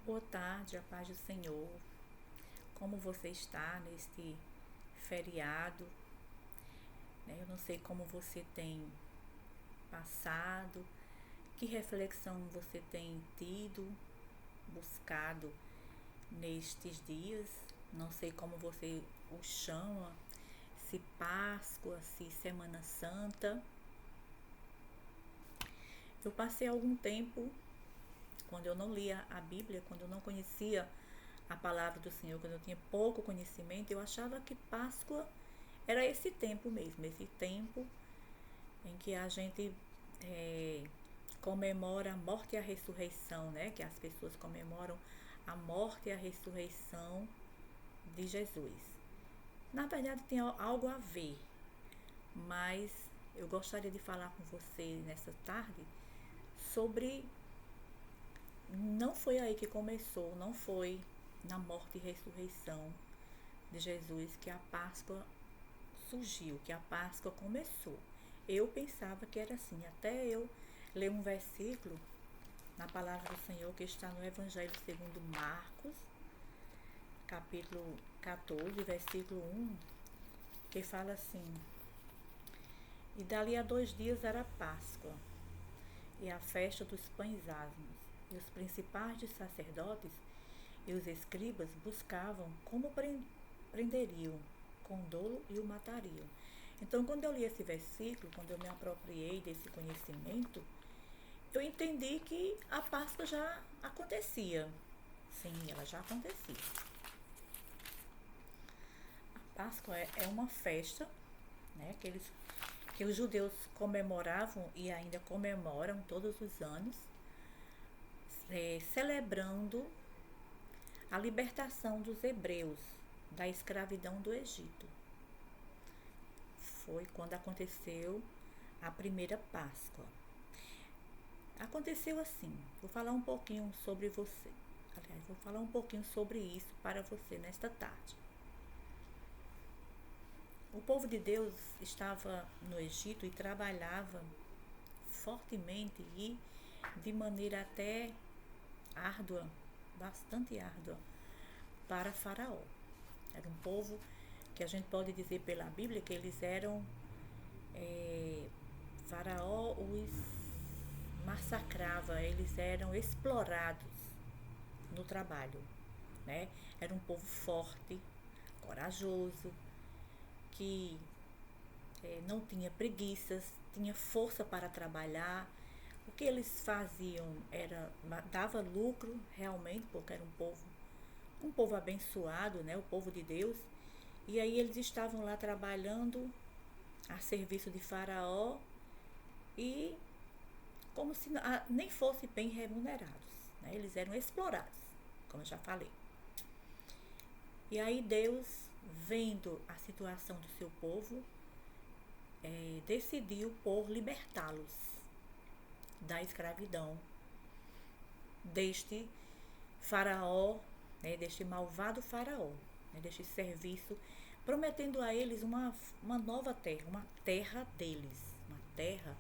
Boa tarde, a paz do Senhor. Como você está neste feriado? Eu não sei como você tem passado, que reflexão você tem tido, buscado nestes dias. Não sei como você o chama, se Páscoa, se Semana Santa. Eu passei algum tempo, quando eu não lia a Bíblia, quando eu não conhecia a palavra do Senhor, quando eu tinha pouco conhecimento, eu achava que Páscoa era esse tempo mesmo, esse tempo em que a gente é, comemora a morte e a ressurreição, né? Que as pessoas comemoram a morte e a ressurreição de Jesus. Na verdade tem algo a ver, mas eu gostaria de falar com você nessa tarde sobre não foi aí que começou, não foi na morte e ressurreição de Jesus que a Páscoa surgiu, que a Páscoa começou. Eu pensava que era assim, até eu ler um versículo na palavra do Senhor que está no Evangelho segundo Marcos, capítulo 14, versículo 1, que fala assim: E dali a 2 dias era Páscoa, e a festa dos pães asmos, e os principais dos sacerdotes e os escribas buscavam como prenderiam com dolo e o matariam. Então, quando eu li esse versículo, quando eu me apropriei desse conhecimento, eu entendi que a Páscoa já acontecia. Sim, ela já acontecia. A Páscoa é uma festa, né, que os judeus comemoravam e ainda comemoram todos os anos, celebrando a libertação dos hebreus da escravidão do Egito. Foi quando aconteceu a primeira Páscoa. Aconteceu assim, vou falar um pouquinho sobre você. Aliás, vou falar um pouquinho sobre isso para você nesta tarde. O povo de Deus estava no Egito e trabalhava fortemente e de maneira até árdua, bastante árdua, para Faraó. Era um povo que a gente pode dizer pela Bíblia que eles eram Faraó os massacrava, eles eram explorados no trabalho, né? Era um povo forte, corajoso, que não tinha preguiças, tinha força para trabalhar. O que eles faziam era dava lucro realmente, porque era um povo abençoado, né? O povo de Deus. E aí eles estavam lá trabalhando a serviço de Faraó e como se nem fossem bem remunerados, né? Eles eram explorados, como eu já falei. E aí Deus, vendo a situação do seu povo, decidiu por libertá-los da escravidão deste faraó, né, deste malvado faraó, né, deste serviço, prometendo a eles uma nova terra, uma terra deles, uma terra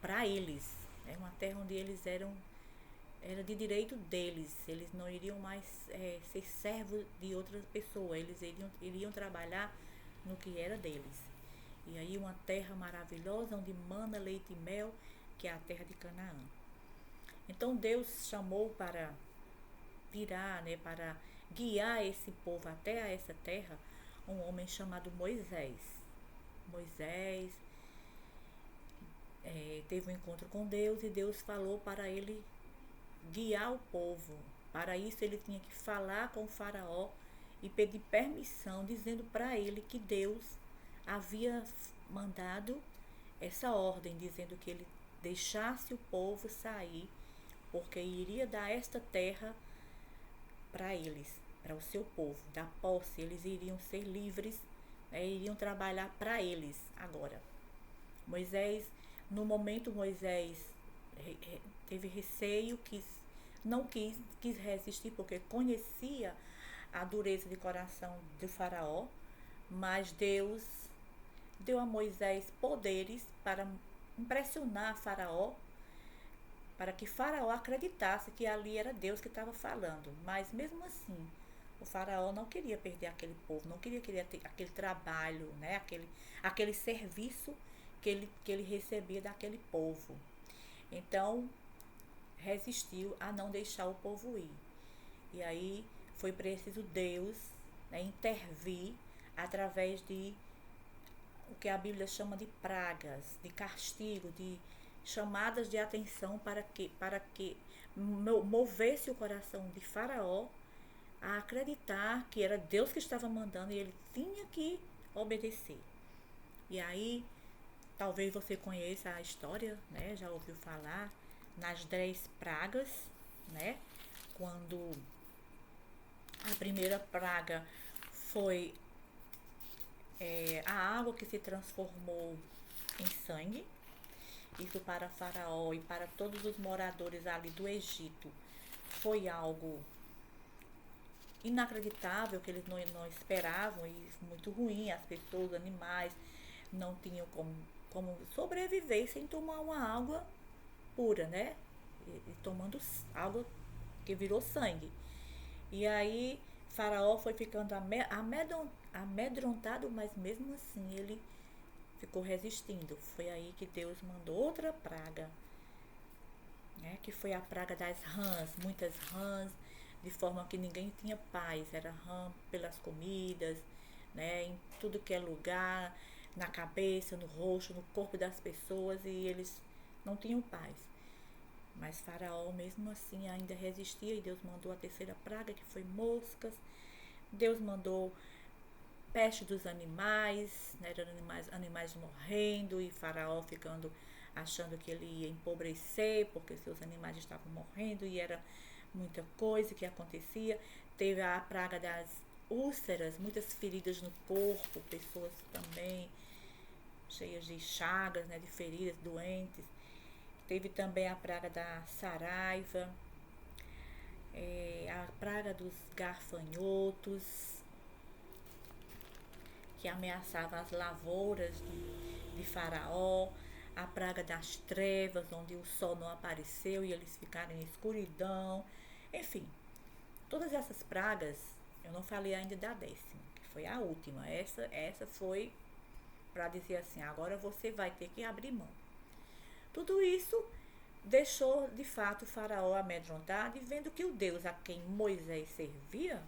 para eles, né, uma terra onde eles era de direito deles, eles não iriam mais ser servos de outra pessoa, eles iriam trabalhar no que era deles. E aí uma terra maravilhosa, onde mana leite e mel, que é a terra de Canaã. Então Deus chamou para tirar, né, para guiar esse povo até a essa terra, um homem chamado Moisés. Moisés teve um encontro com Deus e Deus falou para ele guiar o povo. Para isso ele tinha que falar com o faraó e pedir permissão, dizendo para ele que Deus havia mandado essa ordem, dizendo que ele deixasse o povo sair, porque iria dar esta terra para eles, para o seu povo, da posse, eles iriam ser livres, né, iriam trabalhar para eles agora. Moisés, no momento Moisés teve receio, não quis resistir, porque conhecia a dureza de coração do faraó, mas Deus deu a Moisés poderes para impressionar Faraó para que Faraó acreditasse que ali era Deus que estava falando. Mas mesmo assim, o Faraó não queria perder aquele povo, não queria ter aquele trabalho, né? Aquele serviço que ele recebia daquele povo. Então, resistiu a não deixar o povo ir. E aí foi preciso Deus, né, intervir através de o que a Bíblia chama de pragas, de castigo, de chamadas de atenção para que movesse o coração de Faraó a acreditar que era Deus que estava mandando e ele tinha que obedecer. E aí, talvez você conheça a história, né? Já ouviu falar nas 10 pragas, né? Quando a primeira praga foi a água que se transformou em sangue. Isso para Faraó e para todos os moradores ali do Egito foi algo inacreditável, que eles não esperavam, e muito ruim. As pessoas, os animais não tinham como sobreviver sem tomar uma água pura, né? E tomando água que virou sangue. E aí Faraó foi ficando amedrontado, mas mesmo assim ele ficou resistindo. Foi aí que Deus mandou outra praga, né? Que foi a praga das rãs, muitas rãs, de forma que ninguém tinha paz. Era rã pelas comidas, né? Em tudo que é lugar, na cabeça, no rosto, no corpo das pessoas, e eles não tinham paz. Mas Faraó mesmo assim ainda resistia, e Deus mandou a terceira praga, que foi moscas. Deus mandou peste dos animais, né? Eram animais morrendo, e Faraó ficando achando que ele ia empobrecer porque seus animais estavam morrendo, e era muita coisa que acontecia. Teve a praga das úlceras, muitas feridas no corpo, pessoas também cheias de chagas, né, de feridas, doentes. Teve também a praga da saraiva, a praga dos gafanhotos, que ameaçava as lavouras de Faraó, a praga das trevas, onde o sol não apareceu e eles ficaram em escuridão. Enfim, todas essas pragas, eu não falei ainda da 10ª, que foi a última. Essa foi para dizer assim, agora você vai ter que abrir mão. Tudo isso deixou de fato o Faraó amedrontado, e vendo que o Deus a quem Moisés servia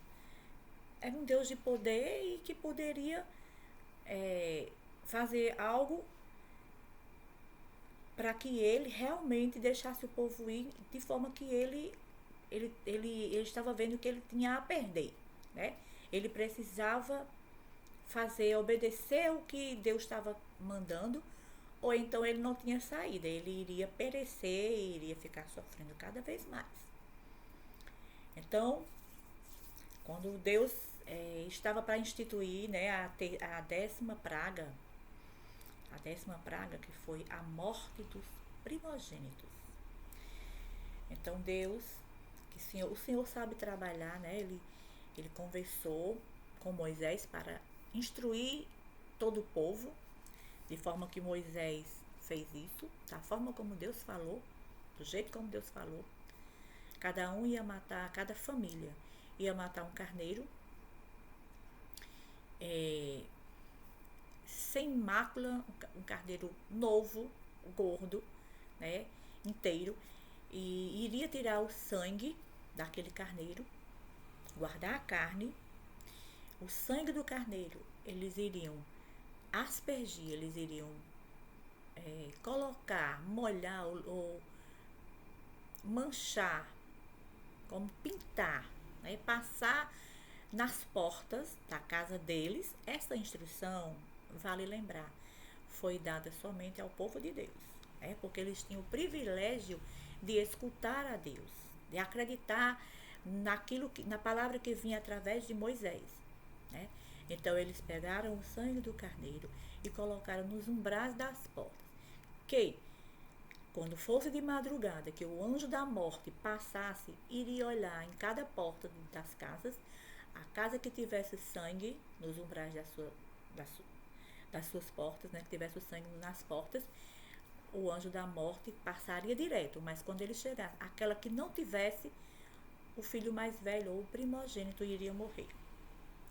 era um Deus de poder e que poderia fazer algo para que ele realmente deixasse o povo ir, de forma que ele estava vendo que ele tinha a perder, né? Ele precisava obedecer o que Deus estava mandando, ou então ele não tinha saída, ele iria perecer e iria ficar sofrendo cada vez mais. Então, quando Deus estava para instituir, né, a 10ª praga, que foi a morte dos primogênitos. Então Deus, o Senhor sabe trabalhar, né? Ele conversou com Moisés para instruir todo o povo, de forma que Moisés fez isso, da forma como Deus falou, do jeito como Deus falou. Cada um ia matar, cada família ia matar um carneiro, sem mácula, um carneiro novo, gordo, né, inteiro, e iria tirar o sangue daquele carneiro, guardar a carne, o sangue do carneiro, eles iriam aspergir, eles iriam colocar, molhar ou manchar, como pintar, né, passar nas portas da casa deles. Essa instrução, vale lembrar, foi dada somente ao povo de Deus, porque eles tinham o privilégio de escutar a Deus, de acreditar na palavra que vinha através de Moisés, né? Então eles pegaram o sangue do carneiro e colocaram nos umbrais das portas, que quando fosse de madrugada, que o anjo da morte passasse, iria olhar em cada porta das casas, a casa que tivesse sangue nos umbrais das suas portas, né, que tivesse o sangue nas portas, o anjo da morte passaria direto, mas quando ele chegasse, aquela que não tivesse, o filho mais velho ou o primogênito iria morrer.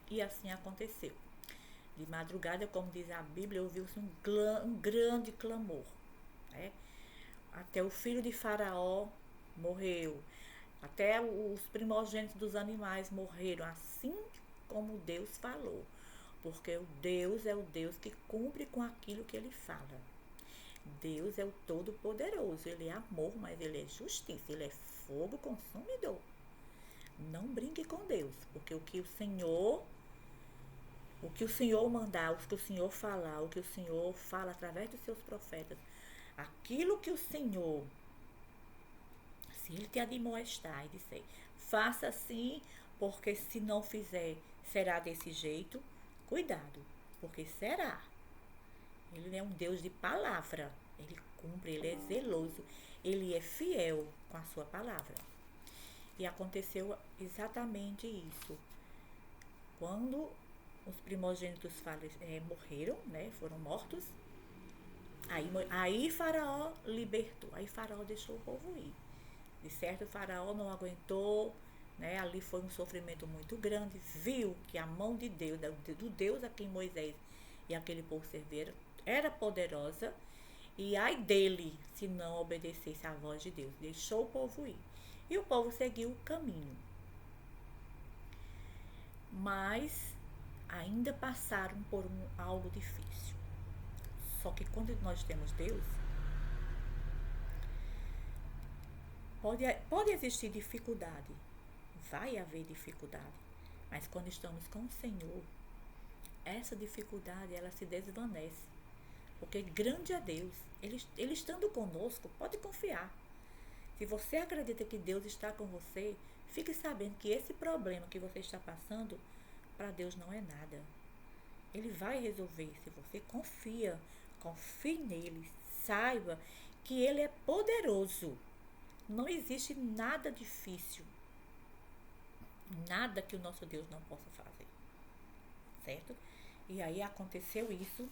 E assim aconteceu. De madrugada, como diz a Bíblia, ouviu-se um grande clamor, né? Até o filho de Faraó morreu. Até os primogênitos dos animais morreram, assim como Deus falou. Porque o Deus é o Deus que cumpre com aquilo que ele fala. Deus é o Todo-Poderoso. Ele é amor, mas ele é justiça. Ele é fogo consumidor. Não brinque com Deus, porque o que o Senhor mandar, o que o Senhor falar, o que o Senhor fala através dos seus profetas, aquilo que o Senhor, se ele te admoestar e disser, faça assim, porque se não fizer, será desse jeito, cuidado, porque será. Ele é um Deus de palavra, ele cumpre, ele é zeloso, ele é fiel com a sua palavra. E aconteceu exatamente isso. Quando os primogênitos morreram, né, foram mortos, aí Faraó libertou, aí Faraó deixou o povo ir. De certo, o Faraó não aguentou, né, ali foi um sofrimento muito grande, viu que a mão de Deus, do Deus a quem Moisés e aquele povo serviram, era poderosa, e ai dele se não obedecesse à voz de Deus, deixou o povo ir. E o povo seguiu o caminho. Mas ainda passaram por algo difícil. Só que quando nós temos Deus, pode existir dificuldade, vai haver dificuldade, mas quando estamos com o Senhor, essa dificuldade ela se desvanece, porque grande é Deus, ele estando conosco, pode confiar. Se você acredita que Deus está com você, fique sabendo que esse problema que você está passando, para Deus não é nada. Ele vai resolver se você confie nele, saiba que ele é poderoso. Não existe nada difícil, nada que o nosso Deus não possa fazer, certo? E aí aconteceu isso,